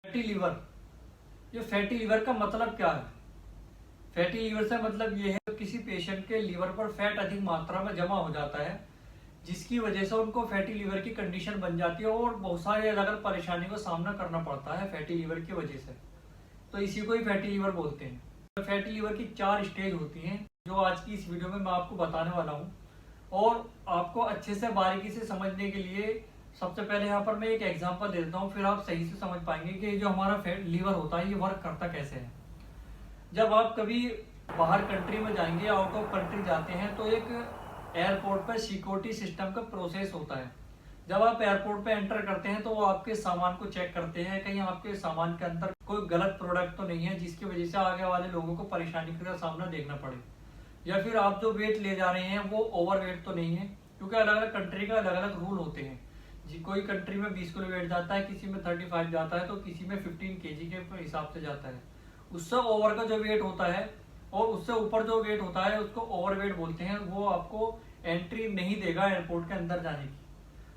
Fatty liver, ये fatty liver का मतलब क्या है? फैटी लीवर से मतलब ये है किसी पेशेंट के लीवर पर फैट अधिक मात्रा में जमा हो जाता है, जिसकी वजह से उनको फैटी लीवर की कंडीशन बन जाती है और बहुत सारी अलग अलग परेशानियों का सामना करना पड़ता है फैटी लीवर की वजह से। तो इसी को ही फैटी लीवर बोलते हैं। फैटी लीवर की 4 स्टेज होती हैं, जो आज की इस वीडियो में मैं आपको बताने वाला हूँ। और आपको अच्छे से बारीकी से समझने के लिए सबसे पहले यहाँ पर मैं एक एग्जांपल दे देता हूँ, फिर आप सही से समझ पाएंगे कि जो हमारा फैट लीवर होता है ये वर्क करता कैसे है। जब आप कभी बाहर कंट्री में जाएंगे, आउट ऑफ कंट्री जाते हैं, तो एक एयरपोर्ट पर सिक्योरिटी सिस्टम का प्रोसेस होता है। जब आप एयरपोर्ट पे एंटर करते हैं तो वो आपके सामान को चेक करते हैं, कहीं आपके सामान के अंदर कोई गलत प्रोडक्ट तो नहीं है जिसकी वजह से आगे वाले लोगों को परेशानी का सामना देखना पड़े, या फिर आप जो वेट ले जा रहे हैं वो ओवर वेट तो नहीं है, क्योंकि अलग अलग कंट्री का अलग अलग रूल होते हैं जी। कोई कंट्री में 20 किलो वेट जाता है, किसी में 35 जाता है, तो किसी में 15 केजी के हिसाब से जाता है। उससे ओवर का जो वेट होता है और उससे ऊपर जो वेट होता है उसको ओवर वेट बोलते हैं। वो आपको एंट्री नहीं देगा एयरपोर्ट के अंदर जाने की,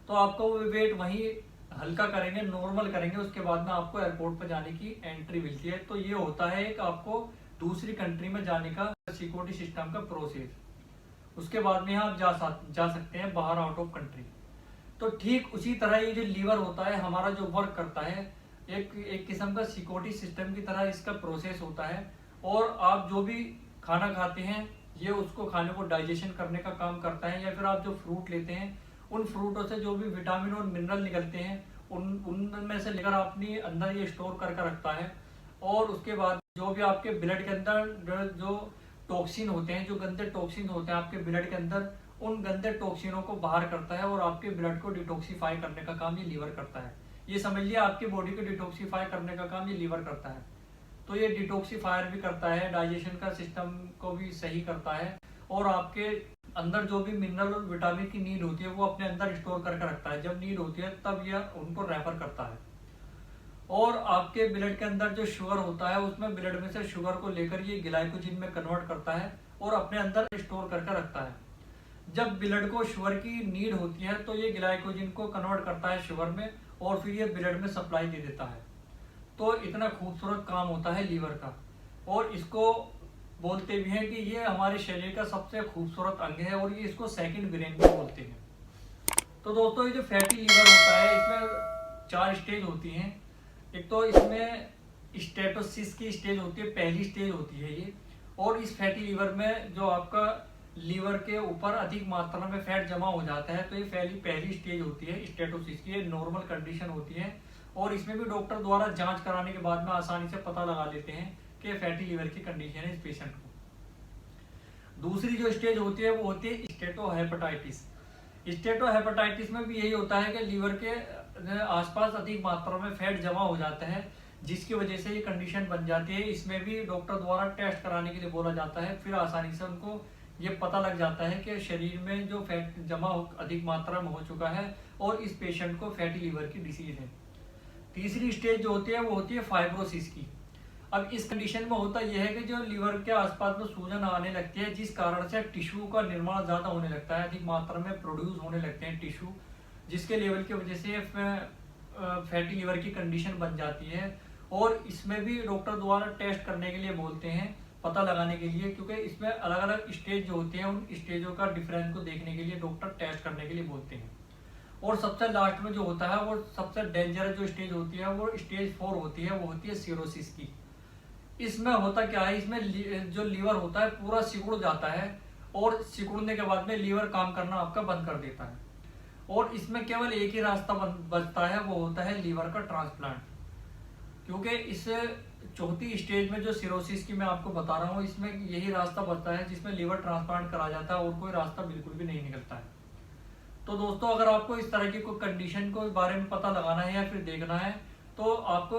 तो आपको वो वेट वहीं हल्का करेंगे, नॉर्मल करेंगे, उसके बाद में आपको एयरपोर्ट पर जाने की एंट्री मिलती है। तो ये होता है एक आपको दूसरी कंट्री में जाने का सिक्योरिटी सिस्टम का प्रोसेस। उसके बाद में आप जा सकते हैं बाहर आउट ऑफ कंट्री। तो ठीक उसी तरह ये जो लीवर होता है हमारा, जो वर्क करता है, एक किस्म का सिक्योरिटी सिस्टम की तरह इसका प्रोसेस होता है। और आप जो भी खाना खाते हैं ये उसको खाने को डाइजेशन करने का काम करता है, या फिर आप जो फ्रूट लेते हैं उन फ्रूटों से जो भी विटामिन और मिनरल निकलते हैं उनमें से लेकर अपनी अंदर ये स्टोर करके रखता है। और उसके बाद जो भी आपके ब्लड के अंदर जो टॉक्सिन होते हैं, जो गंदे टॉक्सिन होते हैं आपके ब्लड के अंदर, उन गंदे टॉक्सिनों को बाहर करता है और आपके ब्लड को डिटॉक्सिफाई करने का काम ये लीवर करता है। ये समझ लिया, आपकी बॉडी को डिटॉक्सिफाई करने का काम ये लीवर करता है। तो ये डिटॉक्सिफायर भी करता है, डाइजेशन का सिस्टम को भी सही करता है, और आपके अंदर जो भी मिनरल और विटामिन की नीड होती है वो अपने अंदर स्टोर करके रखता है। जब नीड होती है तब यह उनको रेफर करता है। और आपके ब्लड के अंदर जो शुगर होता है उसमें ब्लड में से शुगर को लेकर ये ग्लाइकोजन में कन्वर्ट करता है और अपने अंदर स्टोर करके रखता है। जब ब्लड को शुगर की नीड होती है तो ये ग्लाइकोजन को कन्वर्ट करता है शुगर में, और फिर ये ब्लड में सप्लाई दे देता है। तो इतना खूबसूरत काम होता है लीवर का। और इसको बोलते भी हैं कि ये हमारे शरीर का सबसे खूबसूरत अंग है, और ये इसको सेकंड ब्रेन भी बोलते हैं। तो दोस्तों ये जो फैटी लीवर होता है इसमें 4 स्टेज होती हैं। एक तो इसमें स्टेटोसिस की स्टेज होती है, पहली स्टेज होती है ये। और इस फैटी लीवर में जो आपका लीवर के ऊपर अधिक मात्रा में फैट जमा हो जाता है, तो ये पहली स्टेज होती है स्टेटोसिस की। ये नॉर्मल कंडीशन होती है, और इसमें भी डॉक्टर द्वारा जांच कराने के बाद में आसानी से पता लगा लेते हैं कि फैटी लीवर की कंडीशन है इस पेशेंट को। दूसरी जो स्टेज होती है वो होती है स्टेटोहेपेटाइटिस। स्टेटोहेपेटाइटिस में भी यही होता है कि लीवर के आसपास अधिक मात्रा में फैट जमा हो जाता है, जिसकी वजह से ये कंडीशन बन जाती है। इसमें भी डॉक्टर द्वारा टेस्ट कराने के लिए बोला जाता है, फिर आसानी से उनको ये पता लग जाता है कि शरीर में जो फैट जमा अधिक मात्रा में हो चुका है और इस पेशेंट को फैटी लीवर की डिसीज है। तीसरी स्टेज जो होती है वो होती है फाइब्रोसिस की। अब इस कंडीशन में होता यह है कि जो लीवर के आसपास में सूजन आने लगती है, जिस कारण से टिश्यू का निर्माण ज्यादा होने लगता है, अधिक मात्रा में प्रोड्यूस होने लगते हैं टिश्यू, जिसके लेवल की वजह से फैटी लीवर की कंडीशन बन जाती है। और इसमें भी डॉक्टर द्वारा टेस्ट करने के लिए बोलते हैं, पता लगाने के लिए, क्योंकि इसमें अलग अलग स्टेज जो होते हैं उन स्टेजों का डिफरेंस को देखने के लिए डॉक्टर टेस्ट करने के लिए बोलते हैं। और सबसे लास्ट में जो होता है वो सबसे डेंजरस जो स्टेज होती है वो स्टेज 4 होती है, वो होती है सिरोसिस की। इसमें होता क्या है, इसमें जो लीवर होता है पूरा सिकुड़ जाता है, और सिकुड़ने के बाद में लीवर काम करना आपका बंद कर देता है। और इसमें केवल एक ही रास्ता बचता है, वो होता है लीवर का ट्रांसप्लांट। क्योंकि इस चौथी स्टेज में जो सिरोसिस की मैं आपको बता रहा हूँ, इसमें यही रास्ता बचता है जिसमें लीवर ट्रांसप्लांट करा जाता है, और कोई रास्ता बिल्कुल भी नहीं निकलता है। तो दोस्तों अगर आपको इस तरह की कोई कंडीशन को बारे में पता लगाना है या फिर देखना है, तो आपको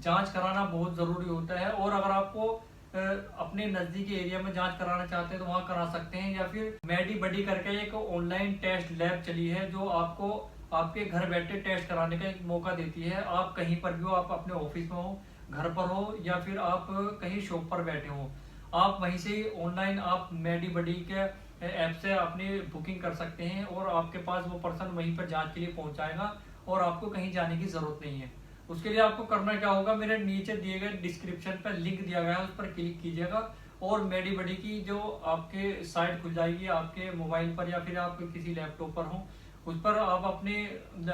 जांच कराना बहुत ज़रूरी होता है। और अगर आपको अपने नज़दीकी एरिया में जांच कराना चाहते हैं तो वहाँ करा सकते हैं, या फिर मेडी बडी करके एक ऑनलाइन टेस्ट लैब चली है जो आपको आपके घर बैठे टेस्ट कराने का एक मौका देती है। आप कहीं पर भी हो, आप अपने ऑफिस में हो, घर पर हो, या फिर आप कहीं शॉप पर बैठे हो, आप वहीं से ऑनलाइन आप मेडी बडी के ऐप से अपनी बुकिंग कर सकते हैं, और आपके पास वो पर्सन वहीं पर जांच के लिए पहुंचाएगा, और आपको कहीं जाने की जरूरत नहीं है। उसके लिए आपको करना क्या होगा, मेरे नीचे दिए गए डिस्क्रिप्शन पर लिंक दिया गया है, उस पर क्लिक कीजिएगा और मेडी बडी की जो आपके साइट खुल जाएगी आपके मोबाइल पर या फिर आप किसी लैपटॉप पर हो, उस पर आप अपनी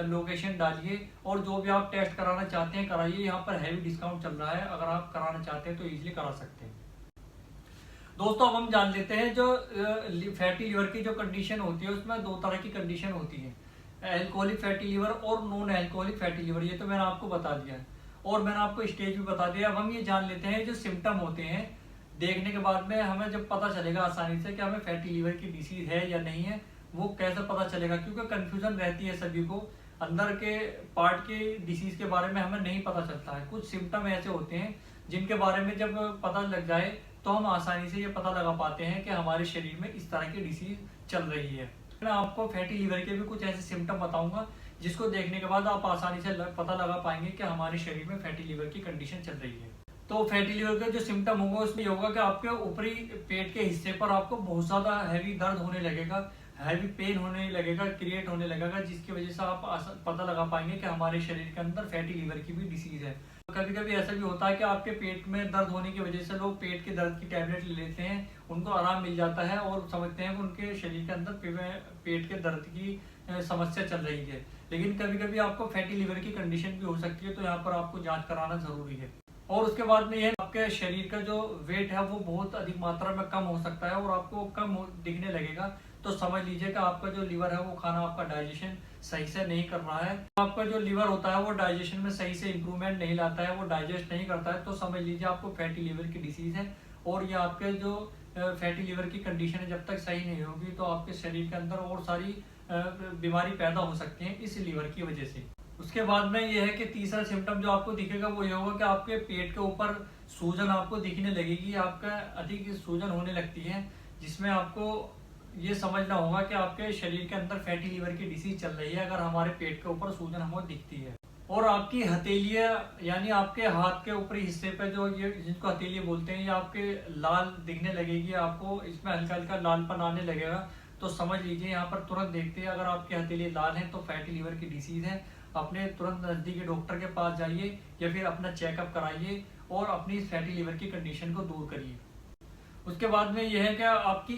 लोकेशन डालिए और जो भी आप टेस्ट कराना चाहते हैं कराइए। यहाँ पर हैवी डिस्काउंट चल रहा है, अगर आप कराना चाहते हैं तो इजीली करा सकते हैं। दोस्तों अब हम जान लेते हैं जो फैटी लिवर की जो कंडीशन होती है उसमें दो तरह की कंडीशन होती है, एल्कोहलिक फैटी लिवर और नॉन एल्कोहलिक फैटी लिवर। ये तो मैंने आपको बता दिया है और मैंने आपको स्टेज भी बता दिया। अब हम ये जान लेते हैं जो सिम्टम होते हैं, देखने के बाद में हमें जब पता चलेगा आसानी से कि हमें फैटी लिवर की डिसीज है या नहीं है, वो कैसे पता चलेगा, क्योंकि कंफ्यूजन रहती है सभी को, अंदर के पार्ट के डिसीज के बारे में हमें नहीं पता चलता है। कुछ सिम्टम ऐसे होते हैं जिनके बारे में जब पता लग जाए तो हम आसानी से ये पता लगा पाते हैं कि हमारे शरीर में इस तरह की डिसीज चल रही है। मैं आपको फैटी लिवर के भी कुछ ऐसे सिम्टम बताऊंगा जिसको देखने के बाद आप आसानी से पता लगा पाएंगे कि हमारे शरीर में फैटी लिवर की कंडीशन चल रही है। तो फैटी लिवर के जो सिम्टम होंगे उसमें होगा कि आपके ऊपरी पेट के हिस्से पर आपको बहुत ज्यादा हैवी दर्द होने लगेगा, हैवी पेन होने लगेगा, क्रिएट होने लगेगा, जिसकी वजह से आप पता लगा पाएंगे कि हमारे शरीर के अंदर फैटी लिवर की भी डिसीज है। कभी कभी ऐसा भी होता है कि आपके पेट में दर्द होने की वजह से लोग पेट के दर्द की टैबलेट ले लेते हैं, उनको आराम मिल जाता है और समझते हैं कि उनके शरीर के अंदर पेट के दर्द की समस्या चल रही है। लेकिन कभी कभी आपको फैटी लिवर की कंडीशन भी हो सकती है, तो यहाँ पर आपको जांच कराना जरूरी है। और उसके बाद में यह आपके शरीर का जो वेट है वो बहुत अधिक मात्रा में कम हो सकता है और आपको कम दिखने लगेगा, तो समझ लीजिए कि आपका जो लिवर है वो खाना आपका डाइजेशन सही से नहीं कर रहा है। आपका जो लिवर होता है वो डाइजेशन में सही से इंप्रूवमेंट नहीं लाता है, वो डाइजेस्ट नहीं करता है, तो समझ लीजिए आपको फैटी लिवर की डिसीज है। और ये आपके जो फैटी लिवर की कंडीशन है जब तक सही नहीं होगी तो आपके शरीर के अंदर और सारी बीमारी पैदा हो सकती है इस लिवर की वजह से। उसके बाद में ये है कि तीसरा सिम्टम जो आपको दिखेगा वो ये होगा कि आपके पेट के ऊपर सूजन आपको दिखने लगेगी, आपका अधिक सूजन होने लगती है, जिसमें आपको ये समझना होगा कि आपके शरीर के अंदर फैटी लिवर की डिसीज चल रही है अगर हमारे पेट के ऊपर सूजन हमें दिखती है। और आपकी हथेलियां यानी आपके हाथ के ऊपरी हिस्से पे जो ये जिसको हथेली बोलते हैं, ये आपके लाल दिखने लगेगी, आपको इसमें हल्का हल्का लालपन आने लगेगा, तो समझ लीजिए यहाँ पर तुरंत देखते हैं अगर आपकी हथेली लाल है तो फैटी लिवर की डिसीज है। अपने तुरंत नजदीकी डॉक्टर के पास जाइए या फिर अपना चेकअप कराइए और अपनी फैटी लिवर की कंडीशन को दूर करिए। उसके बाद में यह है कि आपकी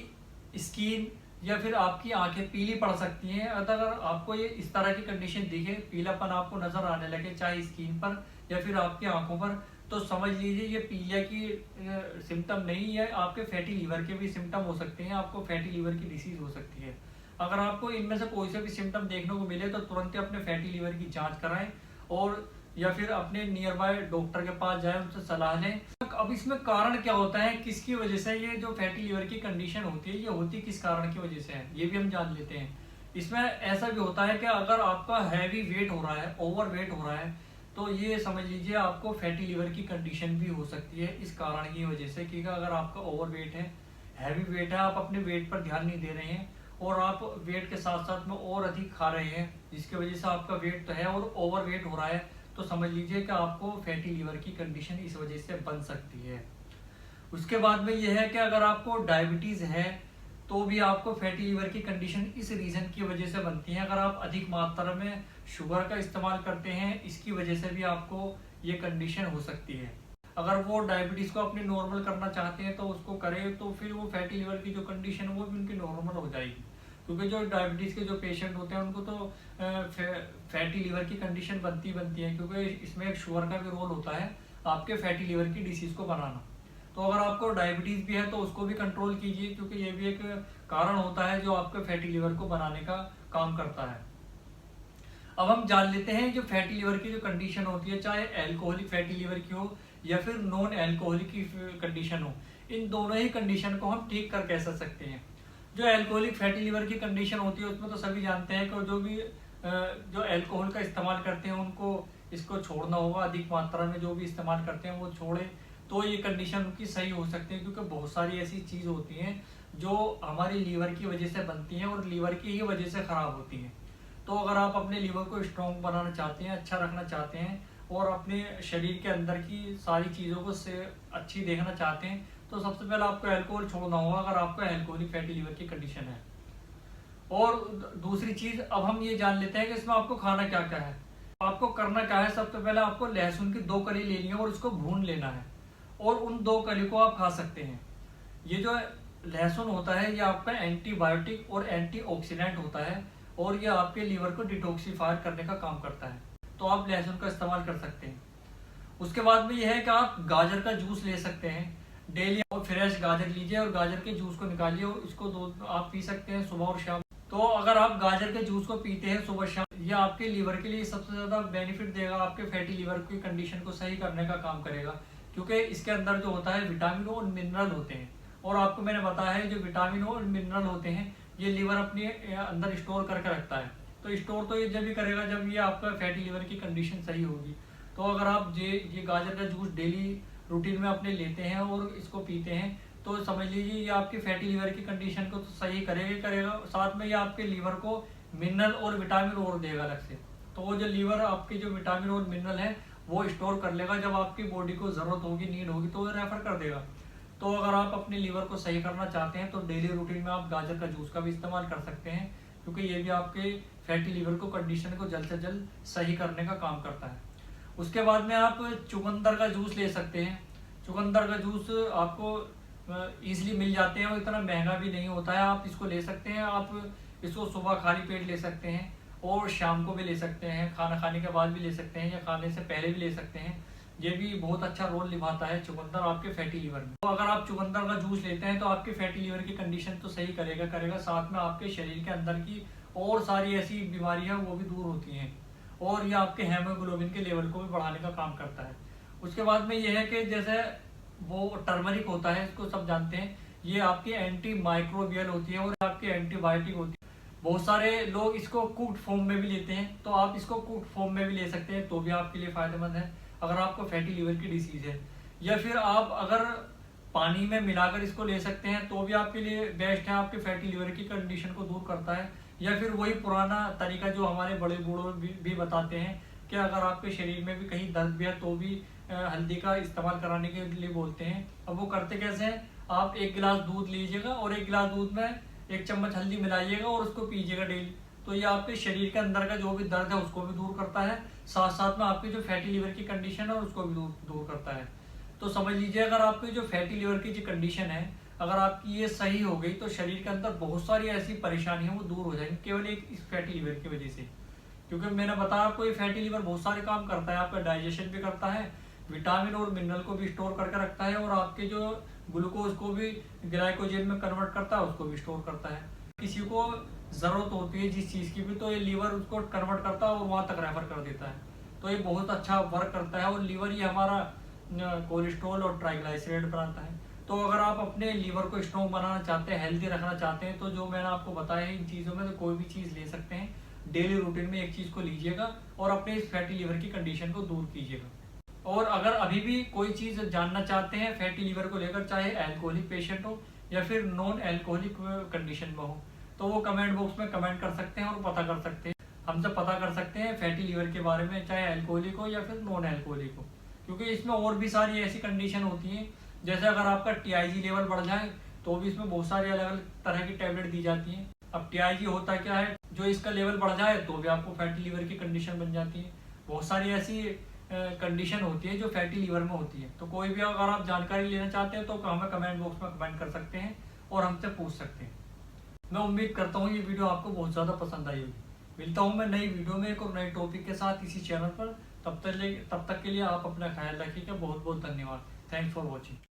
स्किन या फिर आपकी आंखें पीली पड़ सकती हैं। अगर आपको ये इस तरह की कंडीशन दिखे, पीलापन आपको नजर आने लगे चाहे स्किन पर या फिर आपकी आंखों पर, तो समझ लीजिए ये पीलिया की सिम्टम नहीं है, आपके फैटी लिवर के भी सिम्टम हो सकते हैं, आपको फैटी लिवर की डिसीज हो सकती है। अगर आपको इनमें से कोई से भी सिम्टम देखने को मिले तो तुरंत ही अपने फैटी लिवर की जांच कराएं और या फिर अपने नियर बाय डॉक्टर के पास जाएं, उनसे सलाह लें। अब इसमें कारण क्या होता है, किसकी वजह से ये जो फैटी लिवर की कंडीशन होती है ये होती किस कारण की वजह से है, ये भी हम जान लेते हैं। इसमें ऐसा भी होता है कि अगर आपका हैवी वेट हो रहा है, ओवर वेट हो रहा है, तो ये समझ लीजिए आपको फैटी लिवर की कंडीशन भी हो सकती है इस कारण की वजह से। क्योंकि अगर आपका ओवर वेट है, हैवी वेट है, आप अपने वेट पर ध्यान नहीं दे रहे हैं और आप वेट के साथ साथ में और अधिक खा रहे हैं, जिसकी वजह से आपका वेट तो है और ओवर वेट हो रहा है, तो समझ लीजिए कि आपको फैटी लिवर की कंडीशन इस वजह से बन सकती है। उसके बाद में यह है कि अगर आपको डायबिटीज है तो भी आपको फैटी लिवर की कंडीशन इस रीजन की वजह से बनती है। अगर आप अधिक मात्रा में शुगर का इस्तेमाल करते हैं, इसकी वजह से भी आपको ये कंडीशन हो सकती है। अगर वो डायबिटीज को अपनी नॉर्मल करना चाहते हैं तो उसको करें, तो फिर वो फैटी लिवर की जो कंडीशन है वो भी उनकी नॉर्मल हो जाएगी। क्योंकि जो डायबिटीज के जो पेशेंट होते हैं उनको तो फैटी लिवर की कंडीशन बनती है, क्योंकि इसमें एक शुगर का भी रोल होता है आपके फैटी लिवर की डिसीज को बनाना। तो अगर आपको डायबिटीज भी है तो उसको भी कंट्रोल कीजिए, क्योंकि ये भी एक कारण होता है जो आपके फैटी लिवर को बनाने का काम करता है। अब हम जान लेते हैं जो फैटी लिवर की जो कंडीशन होती है, चाहे एल्कोहलिक फैटी लिवर की हो या फिर नॉन एल्कोहलिक की कंडीशन हो, इन दोनों ही कंडीशन को हम ठीक कर कैसे सकते हैं। जो एल्कोहलिक फैटी लिवर की कंडीशन होती है उसमें तो सभी जानते हैं कि जो भी जो अल्कोहल का इस्तेमाल करते हैं उनको इसको छोड़ना होगा, अधिक मात्रा में जो भी इस्तेमाल करते हैं वो छोड़े, तो ये कंडीशन उनकी सही हो सकती है। क्योंकि बहुत सारी ऐसी चीज होती हैं जो हमारी लीवर की वजह से बनती हैं और लीवर की ही वजह से खराब होती हैं। तो अगर आप अपने लीवर को स्ट्रॉन्ग बनाना चाहते हैं, अच्छा रखना चाहते हैं और अपने शरीर के अंदर की सारी चीज़ों को से अच्छी देखना चाहते हैं, तो सबसे पहले आपको अल्कोहल छोड़ना होगा अगर आपको अल्कोहलिक फैटी लिवर की कंडीशन है। और दूसरी चीज़ अब हम ये जान लेते हैं कि इसमें आपको खाना क्या क्या है। आपको करना क्या है, सबसे पहले आपको लहसुन की 2 कली लेनी है और उसको भून लेना है और उन 2 कली को आप खा सकते हैं। ये जो लहसुन होता है ये आपका एंटीबायोटिक और एंटीऑक्सीडेंट होता है और ये आपके लीवर को डिटॉक्सिफायर करने का काम करता है, तो आप लहसुन का इस्तेमाल कर सकते हैं। उसके बाद में यह है कि आप गाजर का जूस ले सकते हैं। डेली आप फ्रेश गाजर लीजिए और गाजर के जूस को निकालिए और इसको आप पी सकते हैं सुबह और शाम। तो अगर आप गाजर के जूस को पीते हैं सुबह शाम, ये आपके लीवर के लिए सबसे ज्यादा बेनिफिट देगा, आपके फैटी लीवर की कंडीशन को सही करने का काम करेगा, क्योंकि इसके अंदर जो होता है विटामिन और मिनरल होते हैं। और आपको मैंने बताया है जो विटामिन और मिनरल होते हैं ये लीवर अपने अंदर स्टोर करके रखता है। तो स्टोर तो ये जब भी करेगा जब ये आपका फैटी लीवर की कंडीशन सही होगी। तो अगर आप ये गाजर का जूस डेली रूटीन में अपने लेते हैं और इसको पीते हैं तो समझ लीजिए ये आपकी फैटी लीवर की कंडीशन को तो सही करेगा, साथ में ये आपके लीवर को मिनरल और विटामिन और देगा अलग से। तो वो जो लीवर आपके जो विटामिन और मिनरल है वो स्टोर कर लेगा, जब आपकी बॉडी को जरूरत होगी, नीड होगी तो वो रेफर कर देगा। तो अगर आप अपने लीवर को सही करना चाहते हैं तो डेली रूटीन में आप गाजर का जूस का भी इस्तेमाल कर सकते हैं, क्योंकि ये भी आपके फैटी लीवर को कंडीशन को जल्द से जल्द सही करने का काम करता है। उसके बाद में आप चुकंदर का जूस ले सकते हैं। चुकंदर का जूस आपको इजीली मिल जाते हैं और इतना महंगा भी नहीं होता है, आप इसको ले सकते हैं। आप इसको सुबह खाली पेट ले सकते हैं और शाम को भी ले सकते हैं, खाना खाने के बाद भी ले सकते हैं या खाने से पहले भी ले सकते हैं। ये भी बहुत अच्छा रोल निभाता है चुकंदर आपके फैटी लीवर में। तो अगर आप चुकंदर का जूस लेते हैं तो आपके फैटी लीवर की कंडीशन तो सही करेगा, साथ में आपके शरीर के अंदर की और सारी ऐसी बीमारियां वो भी दूर होती हैं और ये आपके हेमोग्लोबिन के लेवल को भी बढ़ाने का काम करता है। उसके बाद में ये है कि जैसे वो टर्मरिक होता है, इसको सब जानते हैं, ये आपकी एंटी माइक्रोबियल होती है और आपकी एंटीबायोटिक होती है। बहुत सारे लोग इसको कुक्ड फॉर्म में भी लेते हैं, तो आप इसको कुक्ड फॉर्म में भी ले सकते हैं, तो भी आपके लिए फायदेमंद है अगर आपको फैटी लीवर की डिसीज है। या फिर आप अगर पानी में मिलाकर इसको ले सकते हैं तो भी आपके लिए बेस्ट है, आपके फैटी लीवर की कंडीशन को दूर करता है। या फिर वही पुराना तरीका जो हमारे बड़े बूढ़ों भी बताते हैं कि अगर आपके शरीर में भी कहीं दर्द भी है तो भी हल्दी का इस्तेमाल कराने के लिए बोलते हैं। अब वो करते कैसे हैं, आप 1 गिलास दूध लीजिएगा और 1 गिलास दूध में 1 चम्मच हल्दी मिलाइएगा और उसको पीजिएगा डेली। तो ये आपके शरीर के अंदर का जो भी दर्द है उसको भी दूर करता है, साथ साथ में आपकी जो फैटी लीवर की कंडीशन है उसको भी दूर करता है। तो समझ लीजिए अगर आपकी जो फैटी लीवर की जो कंडीशन है अगर आपकी ये सही हो गई तो शरीर के अंदर बहुत सारी ऐसी परेशानियां वो दूर हो जाएंगी केवल एक इस फैटी लीवर की वजह से। क्योंकि मैंने बताया आपको ये फैटी लीवर बहुत सारे काम करता है, आपका डाइजेशन भी करता है, विटामिन और मिनरल को भी स्टोर करके रखता है और आपके जो ग्लूकोज को भी ग्लाइकोजन में कन्वर्ट करता है, उसको भी स्टोर करता है। किसी को जरूरत होती है जिस चीज की भी तो ये लीवर उसको कन्वर्ट करता है और वहां तक रेफर कर देता है। तो ये बहुत अच्छा वर्क करता है और लीवर ही हमारा कोलेस्ट्रॉल और ट्राइग्लाइसराइड बनाता है। तो अगर आप अपने लीवर को स्ट्रॉन्ग बनाना चाहते हैं, हेल्दी रखना चाहते हैं, तो जो मैंने आपको बताया है इन चीज़ों में तो कोई भी चीज़ ले सकते हैं। डेली रूटीन में एक चीज़ को लीजिएगा और अपने इस फैटी लीवर की कंडीशन को दूर कीजिएगा। और अगर अभी भी कोई चीज़ जानना चाहते हैं फैटी लीवर को लेकर, चाहे एल्कोहलिक पेशेंट हो या फिर नॉन एल्कोहलिक कंडीशन में हो, तो वो कमेंट बॉक्स में कमेंट कर सकते हैं और पता कर सकते हैं, हमसे पता कर सकते हैं फैटी लीवर के बारे में, चाहे एल्कोहलिक हो या फिर नॉन एल्कोहलिक हो। क्योंकि इसमें और भी सारी ऐसी कंडीशन होती हैं, जैसे अगर आपका TIG लेवल बढ़ जाए तो भी इसमें बहुत सारी अलग अलग तरह की टैबलेट दी जाती हैं। अब TIG होता क्या है, जो इसका लेवल बढ़ जाए तो भी आपको फैटी लीवर की कंडीशन बन जाती है। बहुत सारी ऐसी कंडीशन होती है जो फैटी लीवर में होती है। तो कोई भी अगर आप जानकारी लेना चाहते हैं तो हमें कमेंट बॉक्स में कमेंट कर सकते हैं और हमसे पूछ सकते हैं। मैं उम्मीद करता हूँ ये वीडियो आपको बहुत ज़्यादा पसंद आई होगी। मिलता हूँ मैं नई वीडियो में एक और नए टॉपिक के साथ इसी चैनल पर। तब तक के लिए आप अपना ख्याल रखिएगा। बहुत बहुत धन्यवाद। Thanks for watching.